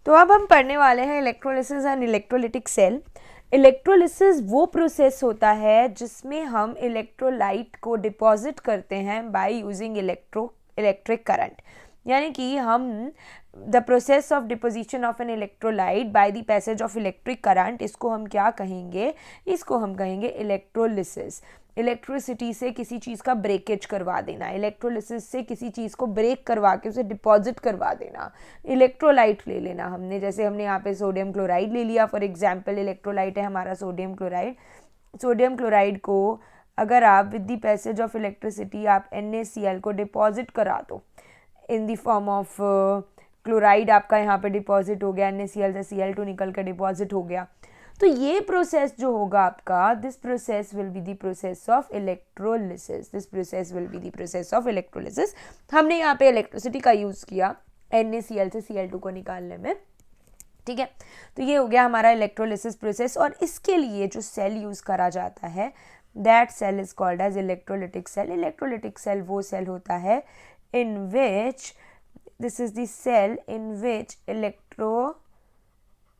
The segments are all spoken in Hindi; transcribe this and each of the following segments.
तो अब हम पढ़ने वाले हैं electrolysis and electrolytic cell. Electrolysis वो प्रोसेस होता है जिसमें हम इलेक्ट्रोलाइट को डिपॉजिट करते हैं बाय यूजिंग इलेक्ट्रिक करंट, यानी कि हम the process of deposition of an electrolyte by the passage of electric current, इसको हम क्या कहेंगे, इसको हम कहेंगे इलेक्ट्रोलिसिस। इलेक्ट्रिसिटी से किसी चीज़ का ब्रेकेज करवा देना, इलेक्ट्रोलिसिस से किसी चीज़ को ब्रेक करवा के उसे डिपॉजिट करवा देना। इलेक्ट्रोलाइट ले लेना हमने, जैसे हमने यहाँ पे सोडियम क्लोराइड ले लिया फॉर एग्जांपल, इलेक्ट्रोलाइट है हमारा सोडियम क्लोराइड। सोडियम क्लोराइड को अगर आप with the passage of electricity आप NaCl को डिपॉजिट करा दो in the form of chloride, आपका यहाँ पे डिपॉजिट हो गया, NaCl से Cl2 निकल कर डिपॉजिट हो गया, तो ये प्रोसेस जो होगा आपका, this process will be the process of electrolysis. This process will be the process of electrolysis. हमने यहाँ पे इलेक्ट्रिसिटी का यूज़ किया NaCl से Cl2 को निकालने में, ठीक है। तो ये हो गया हमारा इलेक्ट्रोलिसिस प्रोसेस। और इसके लिए जो सेल यूज़ करा जाता है, that cell is called as electrolytic cell. Electrolytic cell वो सेल होता है in which, this is the cell in which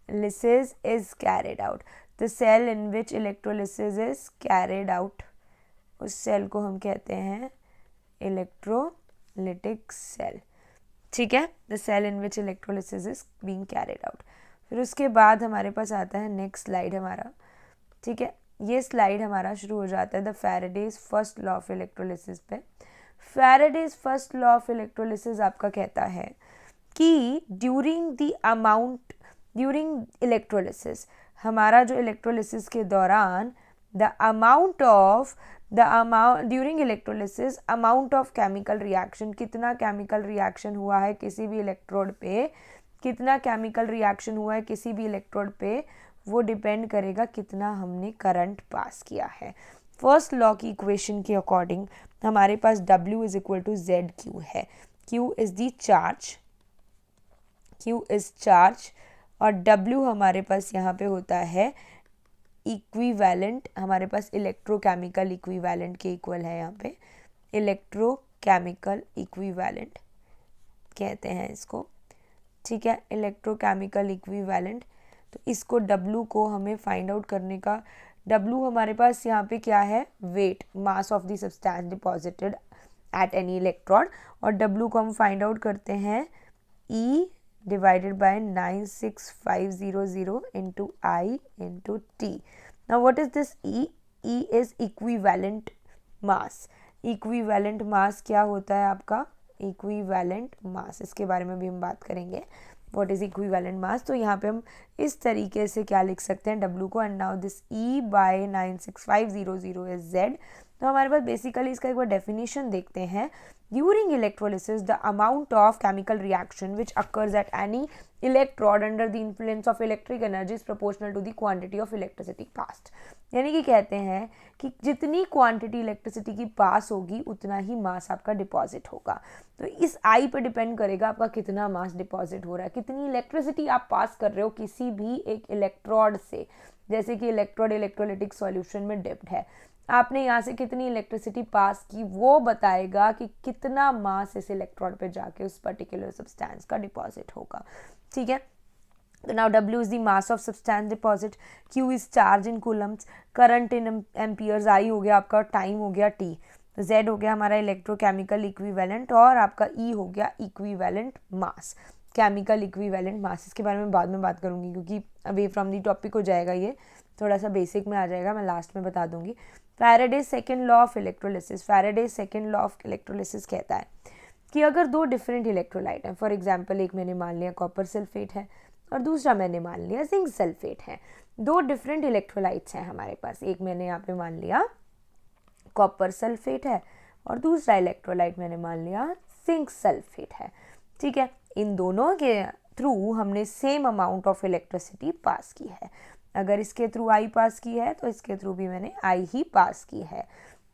electrolysis is carried out. The cell in which electrolysis is carried out, उस सेल को हम कहते हैं इलेक्ट्रोलिटिक सेल, ठीक है। The cell in which electrolysis is being carried out. फिर उसके बाद हमारे पास आता है नेक्स्ट स्लाइड हमारा, ठीक है। ये स्लाइड हमारा शुरू हो जाता है the Faraday's first law of electrolysis पे। Faraday's first law of electrolysis आपका कहता है कि ड्यूरिंग इलेक्ट्रोलिसिस, हमारा जो इलेक्ट्रोलिसिस के दौरान during electrolysis amount of chemical reaction, कितना केमिकल रिएक्शन हुआ है किसी भी इलेक्ट्रोड पे, कितना केमिकल रिएक्शन हुआ है किसी भी इलेक्ट्रोड पे, वो डिपेंड करेगा कितना हमने करंट पास किया है। फर्स्ट लॉ की इक्वेशन के अकॉर्डिंग हमारे पास W is equal to ZQ है। Q इज द चार्ज और W हमारे पास यहाँ पे होता है इक्विवेलेंट, हमारे पास इलेक्ट्रोकेमिकल इक्विवेलेंट के इक्वल है, यहाँ पे इलेक्ट्रोकेमिकल इक्विवेलेंट कहते हैं इसको, ठीक है, इलेक्ट्रोकेमिकल इक्विवेलेंट। तो इसको W को हमें फाइंड आउट करने का, W हमारे पास यहाँ पे क्या है, weight, mass of the substance deposited at any electrode, और W को हम फाइंड आउट करते हैं E divided by 96500 into I into T. Now what is this E? E is equivalent mass. Equivalent mass क्या होता है आपका, equivalent mass, इसके बारे में भी हम बात करेंगे। What is equivalent mass? तो यहाँ पे हम इस तरीके से क्या लिख सकते हैं W को, and now this E by 96500 is Z। तो हमारे पास बेसिकली इसका एक बार डेफिनेशन देखते हैं। During electrolysis, the amount of chemical reaction which occurs at any electrode under the influence of electric energy is proportional to the quantity of electricity passed. यानी कि कहते हैं कि जितनी क्वांटिटी इलेक्ट्रिसिटी की पास होगी उतना ही मास आपका डिपॉजिट होगा। तो इस आई पे डिपेंड करेगा आपका कितना मास डिपॉजिट हो रहा है, कितनी इलेक्ट्रिसिटी आप पास कर रहे हो किसी भी एक इलेक्ट्रोड से। जैसे कि इलेक्ट्रोड इलेक्ट्रोलिटिक सॉल्यूशन में डिप्ड है, आपने यहाँ से कितनी इलेक्ट्रिसिटी पास की वो बताएगा कि कितना मास इस इलेक्ट्रोड पे जाके उस पर्टिकुलर सब्सटेंस का डिपॉजिट होगा, ठीक है। तो now W is the mass of substance deposit, Q is charge in Coulomb's, current in amperes, I हो गया आपका टाइम हो गया T, तो Z हो गया हमारा इलेक्ट्रोकेमिकल इक्विवेलेंट, और आपका E हो गया equivalent mass, chemical equivalent mass. इसके बारे में बाद में बात करूँगी क्योंकि अवे फ्रॉम दी टॉपिक हो जाएगा, ये थोड़ा सा बेसिक में आ जाएगा, मैं लास्ट में बता दूंगी। Faraday's second law of electrolysis, Faraday's second law of electrolysis कहता है कि अगर दो डिफरेंट इलेक्ट्रोलाइट हैं, फॉर एग्जांपल एक मैंने मान लिया कॉपर सल्फेट है और दूसरा मैंने मान लिया जिंक सल्फेट है, दो डिफरेंट इलेक्ट्रोलाइट्स हैं हमारे पास, एक मैंने यहाँ पे मान लिया कॉपर सल्फेट है और दूसरा इलेक्ट्रोलाइट मैंने मान लिया जिंक सल्फेट है, ठीक है। इन दोनों के थ्रू हमने सेम अमाउंट ऑफ इलेक्ट्रिसिटी पास की है। अगर इसके थ्रू आई पास की है तो इसके थ्रू भी मैंने आई ही पास की है।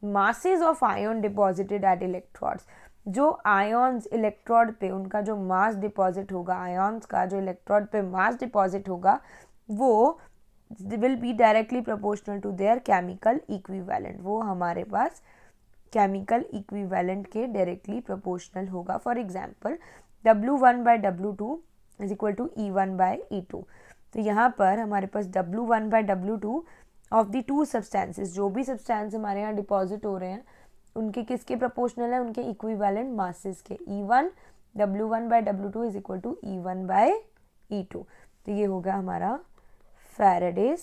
Masses of ion deposited at electrodes, जो आयन्स इलेक्ट्रोड पे उनका जो मास डिपॉजिट होगा, आयन्स का जो इलेक्ट्रोड पे मास डिपॉजिट होगा वो will be directly proportional to their chemical equivalent, वो हमारे पास केमिकल इक्विवेलेंट के डायरेक्टली प्रोपोर्शनल होगा। For example W1 by W2 is equal to E1/E2। तो यहाँ पर हमारे पास W1/W2 of the two substances, जो भी सब्सटेंस हमारे यहाँ डिपॉजिट हो रहे हैं उनके किसके प्रोपोर्शनल है, उनके इक्विवेलेंट मासेस के। E1 W1/W2 is equal to E1/E2। तो ये होगा हमारा फैराडेज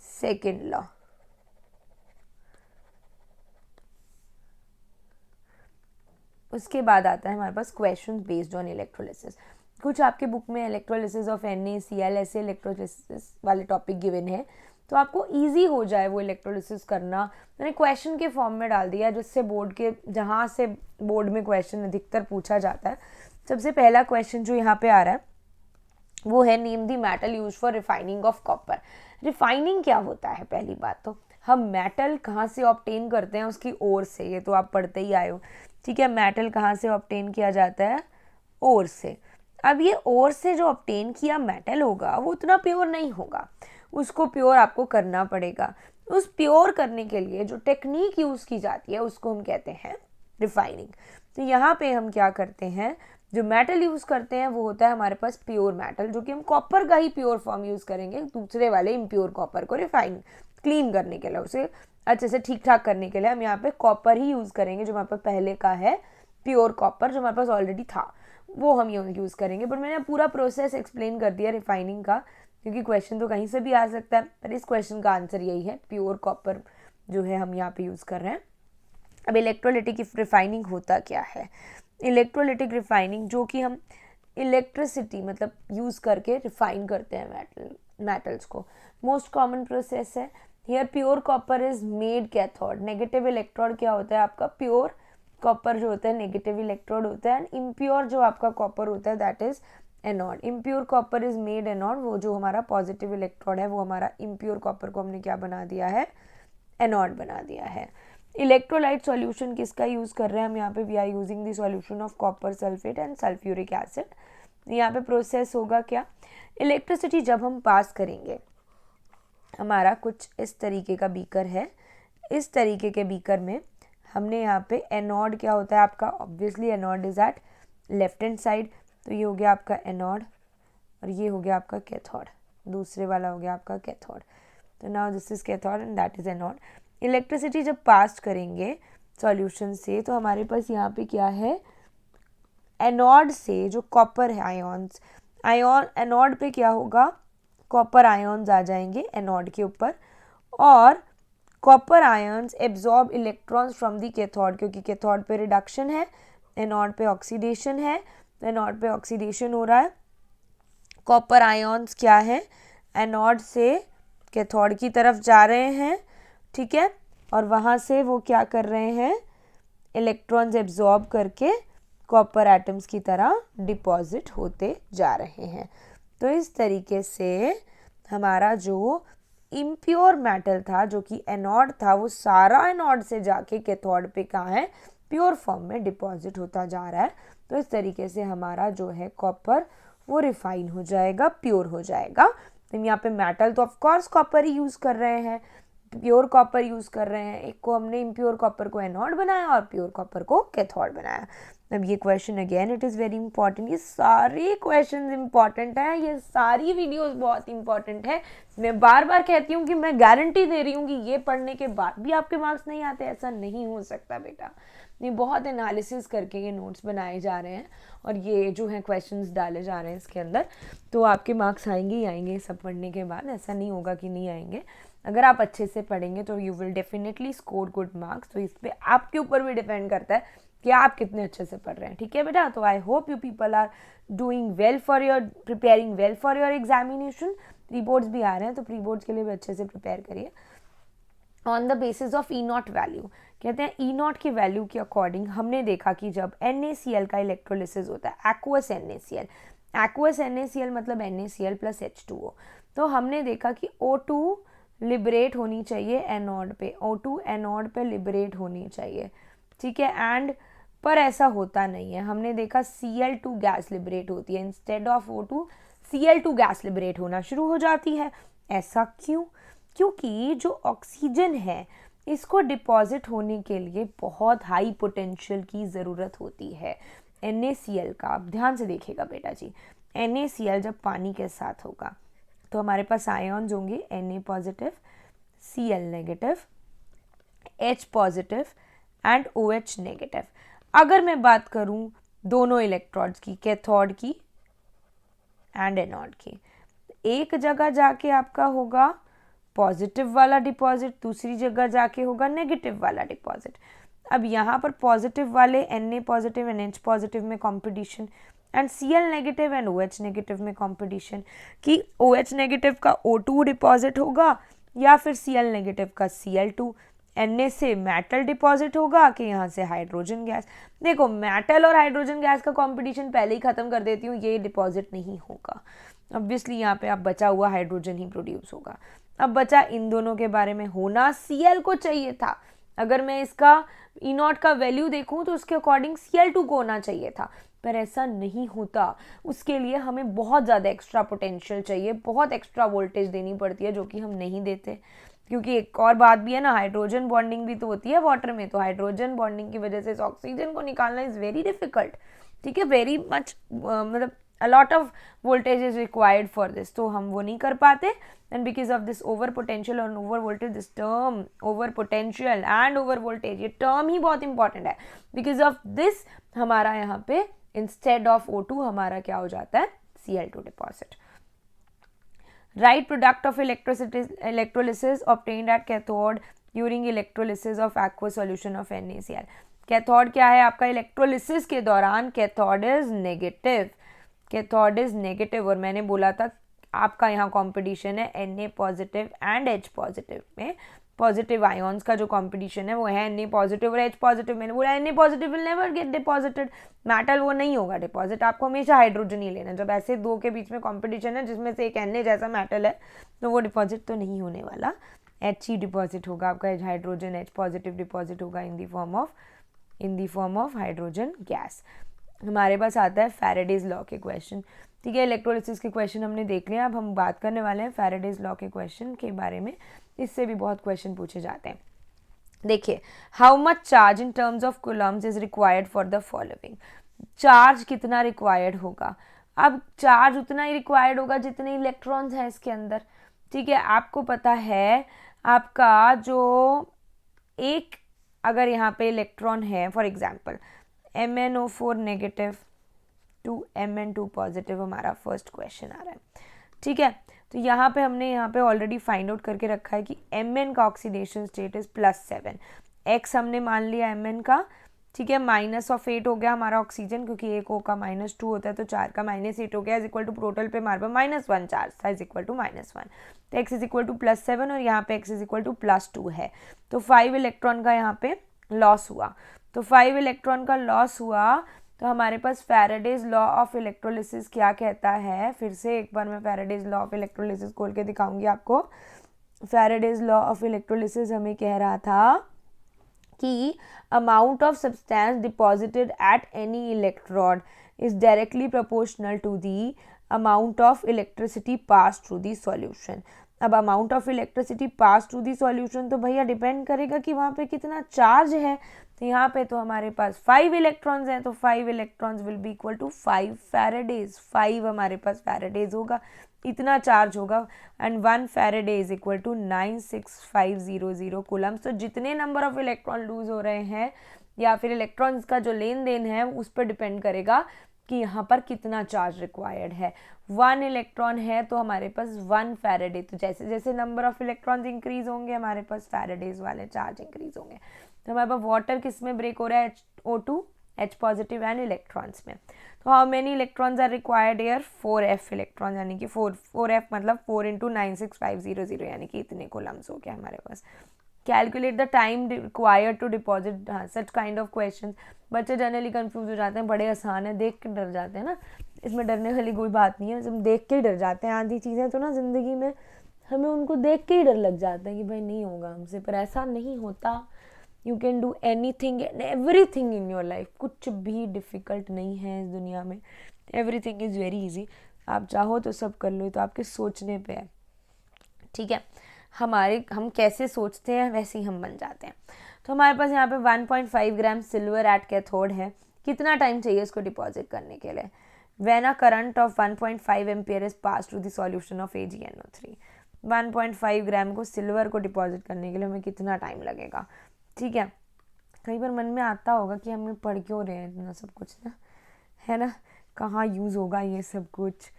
सेकेंड लॉ। उसके बाद आता है हमारे पास क्वेश्चंस बेस्ड ऑन इलेक्ट्रोलिसिस। कुछ आपके बुक में इलेक्ट्रोलिसिस ऑफ NaCl ऐसे इलेक्ट्रोलिसिस वाले टॉपिक गिवन है, तो आपको इजी हो जाए वो इलेक्ट्रोलिसिस करना। मैंने क्वेश्चन के फॉर्म में डाल दिया जिससे बोर्ड के, जहाँ से बोर्ड में क्वेश्चन अधिकतर पूछा जाता है। सबसे पहला क्वेश्चन जो यहाँ पे आ रहा है वो है name the metal use for refining of copper. Refining क्या होता है? पहली बात तो हम मेटल कहाँ से ऑब्टेन करते हैं, उसकी ओर से, ये तो आप पढ़ते ही आए हो, ठीक है। मेटल कहाँ से ऑब्टेन किया जाता है? ओर से। अब ये ओर से जो ऑब्टेन किया मेटल होगा वो उतना प्योर नहीं होगा, उसको प्योर आपको करना पड़ेगा। उस प्योर करने के लिए जो टेक्निक यूज़ की जाती है उसको हम कहते हैं रिफाइनिंग। तो यहाँ पे हम क्या करते हैं, जो मेटल यूज़ करते हैं वो होता है हमारे पास प्योर मेटल, जो कि हम कॉपर का ही प्योर फॉर्म यूज़ करेंगे, दूसरे वाले इम्प्योर कॉपर को रिफाइन क्लीन करने के लिए, उसे अच्छे से ठीक ठाक करने के लिए हम यहाँ पे कॉपर ही यूज़ करेंगे, जो हमारे पास पहले का है प्योर कॉपर, जो हमारे पास ऑलरेडी था वो हम यूज़ करेंगे। बट मैंने पूरा प्रोसेस एक्सप्लेन कर दिया रिफाइनिंग का, क्योंकि क्वेश्चन तो कहीं से भी आ सकता है, पर इस क्वेश्चन का आंसर यही है, प्योर कॉपर जो है हम यहाँ पे यूज़ कर रहे हैं। अब इलेक्ट्रोलिटिक रिफाइनिंग होता क्या है? इलेक्ट्रोलिटिक रिफाइनिंग, जो कि हम इलेक्ट्रिसिटी मतलब यूज़ करके रिफाइन करते हैं मेटल्स को, मोस्ट कॉमन प्रोसेस है। Here pure copper is made cathode, negative electrode क्या होता है आपका? प्योर कॉपर जो होता है नेगेटिव इलेक्ट्रोड होता है, एंड इम्प्योर जो आपका कॉपर होता है that is anode. Impure copper is made anode, वो जो हमारा पॉजिटिव इलेक्ट्रोड है वो हमारा इम्प्योर कॉपर को हमने क्या बना दिया है? एनोड बना दिया है। इलेक्ट्रोलाइट सॉल्यूशन किसका यूज़ कर रहे हैं हम यहाँ पे? We are using the solution of copper sulphate and sulphuric acid. यहाँ पे प्रोसेस होगा क्या? इलेक्ट्रिसिटी जब हम पास करेंगे, हमारा कुछ इस तरीके का बीकर है, इस तरीके के बीकर में हमने यहाँ पे एनोड क्या होता है आपका? Obviously anode is at left hand side, तो ये हो गया आपका एनोड और ये हो गया आपका कैथोड, दूसरे वाला हो गया आपका कैथोड। तो now this is cathode and that is anode. Electricity जब पास करेंगे सॉल्यूशन से, तो हमारे पास यहाँ पे क्या है? एनोड से जो कॉपर है आयोन्स, एनोड पे क्या होगा? कॉपर आयोन्स आ जाएंगे एनोड के ऊपर, और copper ions absorb electrons from the cathode, क्योंकि कैथोड पे रिडक्शन है, एनोड पे ऑक्सीडेशन है, एनोड पे ऑक्सीडेशन हो रहा है। कॉपर आयन्स क्या है? एनोड से कैथोड की तरफ जा रहे हैं, ठीक है, और वहाँ से वो क्या कर रहे हैं? इलेक्ट्रॉन्स एब्जॉर्ब करके कॉपर एटम्स की तरह डिपॉजिट होते जा रहे हैं। तो इस तरीके से हमारा जो इम्प्योर मेटल था, जो कि एनोड था, वो सारा एनोड से जाके कैथोड पे कहाँ है? प्योर फॉर्म में डिपॉजिट होता जा रहा है। तो इस तरीके से हमारा जो है कॉपर वो रिफाइन हो जाएगा, प्योर हो जाएगा। तो यहाँ पे मेटल तो ऑफकोर्स कॉपर ही यूज़ कर रहे हैं, प्योर कॉपर यूज़ कर रहे हैं। एक को हमने इम्प्योर कॉपर को एनोड बनाया और प्योर कॉपर को कैथोड बनाया। अब ये question again it is very important, ये सारे क्वेश्चन इंपॉर्टेंट हैं, ये सारी वीडियोस बहुत इंपॉर्टेंट है। मैं बार बार कहती हूँ कि मैं गारंटी दे रही हूँ कि ये पढ़ने के बाद भी आपके मार्क्स नहीं आते, ऐसा नहीं हो सकता बेटा। ये बहुत एनालिसिस करके ये नोट्स बनाए जा रहे हैं और ये जो है क्वेश्चंस डाले जा रहे हैं इसके अंदर, तो आपके मार्क्स आएंगे ही आएंगे सब पढ़ने के बाद, ऐसा नहीं होगा कि नहीं आएंगे। अगर आप अच्छे से पढ़ेंगे तो you will definitely score good marks. तो इस पर आपके ऊपर भी डिपेंड करता है कि आप कितने अच्छे से पढ़ रहे हैं, ठीक है बेटा। तो I hope you people are doing well for your, preparing well for your examination. Pre boards भी आ रहे हैं तो प्री बोर्ड्स के लिए भी अच्छे से प्रिपेयर करिए। On the basis of E not value, कहते हैं ई नॉट की वैल्यू के अकॉर्डिंग हमने देखा कि जब NaCl का इलेक्ट्रोलिसिस होता है, एक्वस NaCl मतलब NaCl प्लस H2O, तो हमने देखा कि O2 लिबरेट होनी चाहिए एनोड पे, O2 एनोड पे लिबरेट होनी चाहिए, ठीक है। एंड पर ऐसा होता नहीं है, हमने देखा Cl2 गैस लिबरेट होती है, instead of O2 Cl2 gas liberate होना शुरू हो जाती है। ऐसा क्यों? क्योंकि जो ऑक्सीजन है इसको डिपॉजिट होने के लिए बहुत हाई पोटेंशियल की ज़रूरत होती है। NaCl का, आप ध्यान से देखिएगा बेटा जी, NaCl जब पानी के साथ होगा तो हमारे पास आयन्स होंगे Na positive, Cl negative, H positive and OH negative. अगर मैं बात करूं दोनों इलेक्ट्रोड्स की, कैथोड की एंड एनोड की, एक जगह जाके आपका होगा पॉजिटिव वाला डिपॉजिट, दूसरी जगह जाके होगा नेगेटिव वाला डिपॉजिट। अब यहाँ पर पॉजिटिव वाले Na positive and H positive में competition and Cl negative and OH negative में कंपटीशन कि OH नेगेटिव का O2 डिपॉजिट होगा या फिर Cl नेगेटिव का Cl2। Na से मेटल डिपॉजिट होगा कि यहाँ से हाइड्रोजन गैस। देखो मेटल और हाइड्रोजन गैस का कंपटीशन पहले ही खत्म कर देती हूँ, ये डिपॉजिट नहीं होगा। ऑब्वियसली यहाँ पे आप बचा हुआ हाइड्रोजन ही प्रोड्यूस होगा। अब बचा इन दोनों के बारे में होना, Cl को चाहिए था। अगर मैं इसका E0 का वैल्यू देखूं तो उसके अकॉर्डिंग Cl2 को होना चाहिए था, पर ऐसा नहीं होता। उसके लिए हमें बहुत ज़्यादा एक्स्ट्रा पोटेंशियल चाहिए, बहुत एक्स्ट्रा वोल्टेज देनी पड़ती है, जो कि हम नहीं देते। क्योंकि एक और बात भी है ना, हाइड्रोजन बॉन्डिंग भी तो होती है वाटर में, तो हाइड्रोजन बॉन्डिंग की वजह से इस ऑक्सीजन को निकालना इज़ वेरी डिफिकल्ट। ठीक है, वेरी मच मतलब a lot of voltage is required for this, तो हम वो नहीं कर पाते। and because of this over potential और over voltage, this term over potential and over voltage, ये term ही बहुत important है। because of this हमारा यहाँ पे instead of O2 हमारा क्या हो जाता है, Cl2 deposit। right product of electrolysis obtained at cathode during electrolysis of aqueous solution of NaCl। Cathode क्या है आपका, इलेक्ट्रोलिसिस के दौरान cathode is negative, cathode is negative. और मैंने बोला था आपका यहाँ कंपटीशन है Na positive and H positive में। पॉजिटिव आयॉन्स का जो कंपटीशन है वो है Na पॉजिटिव और H पॉजिटिव। मैंने बोला Na positive will never get deposited, metal वो नहीं होगा डिपॉजिट, आपको हमेशा हाइड्रोजन ही लेना। जब ऐसे दो के बीच में कंपटीशन है जिसमें से एक Na जैसा मेटल है तो वो डिपॉजिट तो नहीं होने वाला, H ही डिपॉजिट होगा आपका, हाइड्रोजन H पॉजिटिव डिपॉजिट होगा in the form of hydrogen gas. हमारे पास आता है फैराडेज लॉ के क्वेश्चन। ठीक है, इलेक्ट्रोलिसिस के क्वेश्चन हमने देख लिया। अब हम बात करने वाले हैं फैराडेज लॉ के क्वेश्चन के बारे में। इससे भी बहुत क्वेश्चन पूछे जाते हैं। देखिए, how much charge in terms of Coulomb's is required for the following. Charge कितना रिक्वायर्ड होगा, अब चार्ज उतना ही रिक्वायर्ड होगा जितने इलेक्ट्रॉन्स हैं इसके अंदर। ठीक है, आपको पता है आपका जो एक अगर यहाँ पे इलेक्ट्रॉन है, for example MnO4 negative to Mn2 positive, हमारा फर्स्ट क्वेश्चन आ रहा है। ठीक है, तो यहाँ पे हमने यहाँ पे ऑलरेडी फाइंड आउट करके रखा है कि Mn का ऑक्सीडेशन स्टेट इज +7, X हमने मान लिया Mn का। ठीक है, -8 हो गया हमारा ऑक्सीजन, क्योंकि एक O का -2 होता है तो 4 का -8 हो गया, इज इक्वल टू टोटल पे हमारे पास -1 चार्ज था, इज इक्वल टू -1। तो X इज इक्वल टू +7 और यहाँ पे X इज इक्वल टू +2 है, तो 5 इलेक्ट्रॉन का यहाँ पे लॉस हुआ। तो 5 इलेक्ट्रॉन का लॉस हुआ तो हमारे पास फैराडेज लॉ ऑफ इलेक्ट्रोलिसिस क्या कहता है, फिर से एक बार मैं फैराडेज लॉ ऑफ इलेक्ट्रोलिसिस खोल के दिखाऊंगी आपको। फैराडेज लॉ ऑफ इलेक्ट्रोलिसिस हमें कह रहा था कि amount of substance deposited at any electrode is directly proportional to the amount of electricity pass through the solution. अब amount of electricity pass through the solution तो भैया डिपेंड करेगा कि वहाँ पे कितना चार्ज है। तो यहाँ पे तो हमारे पास 5 इलेक्ट्रॉन्स हैं, तो 5 electrons will be equal to 5 faradays. 5 हमारे पास फैराडेज होगा, इतना चार्ज होगा, and 1 faraday is equal to 96500 coulombs. तो जितने नंबर ऑफ इलेक्ट्रॉन लूज हो रहे हैं या फिर इलेक्ट्रॉन्स का जो लेन देन है उस पर डिपेंड करेगा कि यहाँ पर कितना चार्ज रिक्वायर्ड है। 1 इलेक्ट्रॉन है तो हमारे पास 1 फैराडे, तो जैसे जैसे नंबर ऑफ इलेक्ट्रॉन्स इंक्रीज होंगे हमारे पास फैराडेज वाले चार्ज इंक्रीज होंगे। तो हमारे पास वाटर किस में ब्रेक हो रहा है, O2, H positive and electrons में। तो how many electrons are required here, 4f electron, यानी कि 4f मतलब 4 × 96500, यानी कि इतने कूलम्स हो गया हमारे पास। Calculate the time required to deposit, हाँ सच काइंड ऑफ क्वेश्चन। बच्चे जनरली कंफ्यूज हो जाते हैं, बड़े आसान है, देख के डर जाते हैं ना, इसमें डरने वाली कोई बात नहीं है, हम देख के ही डर जाते हैं। आधी चीज़ें तो ना ज़िंदगी में हमें उनको देख के ही डर लग जाता है कि भाई नहीं होगा हमसे, पर ऐसा नहीं होता। You can do anything and everything in your life, कुछ भी डिफ़िकल्ट नहीं है इस दुनिया में, एवरीथिंग इज़ वेरी ईजी। आप चाहो तो सब कर लो, तो आपके सोचने पे है। ठीक है, हम कैसे सोचते हैं वैसे ही हम बन जाते हैं। तो हमारे पास यहाँ पे 1.5 ग्राम सिल्वर एट कैथोड है, कितना टाइम चाहिए इसको डिपॉजिट करने के लिए। When a current of 1.5 ampere is pass to the solution of AgNO3, 1.5 gram को सिल्वर को डिपॉजिट करने के लिए हमें कितना टाइम लगेगा। ठीक है, कई बार मन में आता होगा कि हमें पढ़ क्यों रहे हैं इतना सब कुछ ना, है ना, कहाँ यूज़ होगा ये सब कुछ,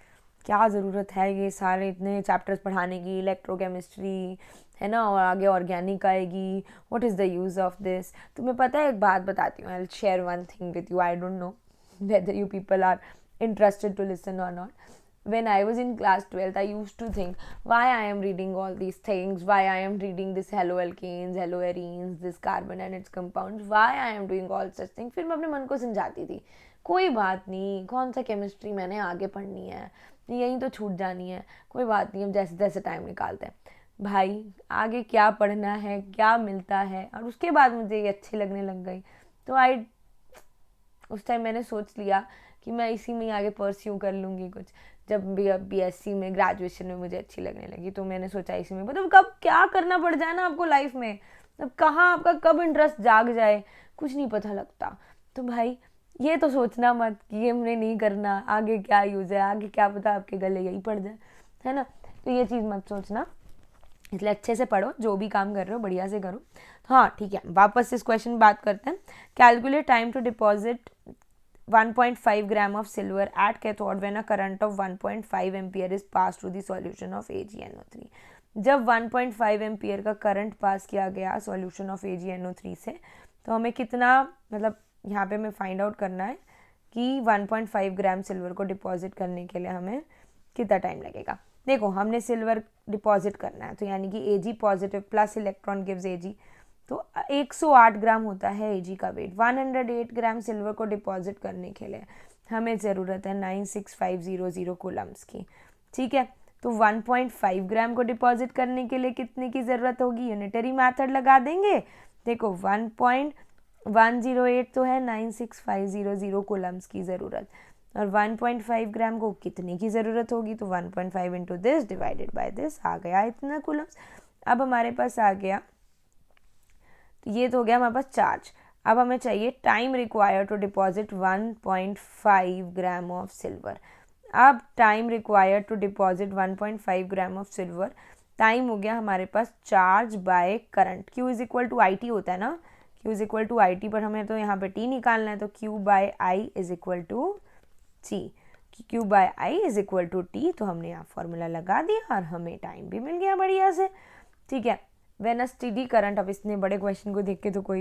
क्या ज़रूरत है ये सारे इतने चैप्टर्स पढ़ाने की, इलेक्ट्रोकेमिस्ट्री है ना, और आगे ऑर्गेनिक आएगी, what is the use of this. तुम्हें पता है, एक बात बताती हूँ, I will share one thing with you, I don't know whether you people are interested to listen or not. When I was in class 12th, I used to think why I am reading all these things, why I am reading this haloalkanes, haloarenes, this carbon and its compounds, why I am doing all such things. फिर मैं अपने मन को समझाती थी, कोई बात नहीं, कौन सा केमिस्ट्री मैंने आगे पढ़नी है, यहीं तो छूट जानी है, कोई बात नहीं, हम जैसे तैसे टाइम निकालते हैं। भाई आगे क्या पढ़ना है, क्या मिलता है, और उसके बाद मुझे ये अच्छी लगने लग गई। तो उस टाइम मैंने सोच लिया कि मैं इसी में आगे परस्यू कर लूँगी कुछ। जब BSc में, ग्रेजुएशन में मुझे अच्छी लगने लगी, तो मैंने सोचा इसी में, मतलब कब क्या करना पड़ जाए ना आपको लाइफ में, अब कहाँ आपका कब इंटरेस्ट जाग जाए कुछ नहीं पता लगता। तो भाई ये तो सोचना मत कि ये हमने नहीं करना, आगे क्या यूज़ है, आगे क्या पता आपके गले यही पड़ जाए, है ना। तो ये चीज़ मत सोचना, इसलिए अच्छे से पढ़ो, जो भी काम कर रहे हो बढ़िया से करो। हाँ ठीक है, वापस इस क्वेश्चन बात करते हैं। Calculate time to deposit 1.5 gram of silver at cathode when a current of 1.5 ampere is passed through the solution of AgNO3। जब 1.5 एम्पियर का करंट पास किया गया सॉल्यूशन ऑफ AgNO3 से, तो हमें कितना, मतलब यहाँ पे हमें फाइंड आउट करना है कि 1.5 ग्राम सिल्वर को डिपॉजिट करने के लिए हमें कितना टाइम लगेगा। देखो हमने सिल्वर डिपॉजिट करना है, तो यानी कि Ag positive plus electron gives Ag, तो 108 ग्राम होता है Ag का वेट। 108 ग्राम सिल्वर को डिपॉजिट करने के लिए हमें ज़रूरत है 96500 कूलम्स की। ठीक है, तो 1.5 ग्राम को डिपॉजिट करने के लिए कितने की ज़रूरत होगी, यूनिटरी मेथड लगा देंगे। देखो 1.108 तो है 96500 कूलम्स की ज़रूरत, और 1.5 ग्राम को कितने की ज़रूरत होगी, तो 1.5 into this divided by this, आ गया इतना कूलम्स। अब हमारे पास आ गया, तो ये तो हो गया हमारे पास चार्ज। अब हमें चाहिए time required to deposit 1.5 gram of silver. अब time required to deposit 1.5 gram of silver, time हो गया हमारे पास charge by current, Q is equal to IT होता है ना, Q is equal to IT, पर हमें तो यहाँ पे T निकालना है, तो Q by I is equal to T, Q by I is equal to T। तो हमने यहाँ फॉर्मूला लगा दिया और हमें टाइम भी मिल गया बढ़िया से। ठीक है, व्हेन अ स्टेडी करंट, अब इतने बड़े क्वेश्चन को देख के तो कोई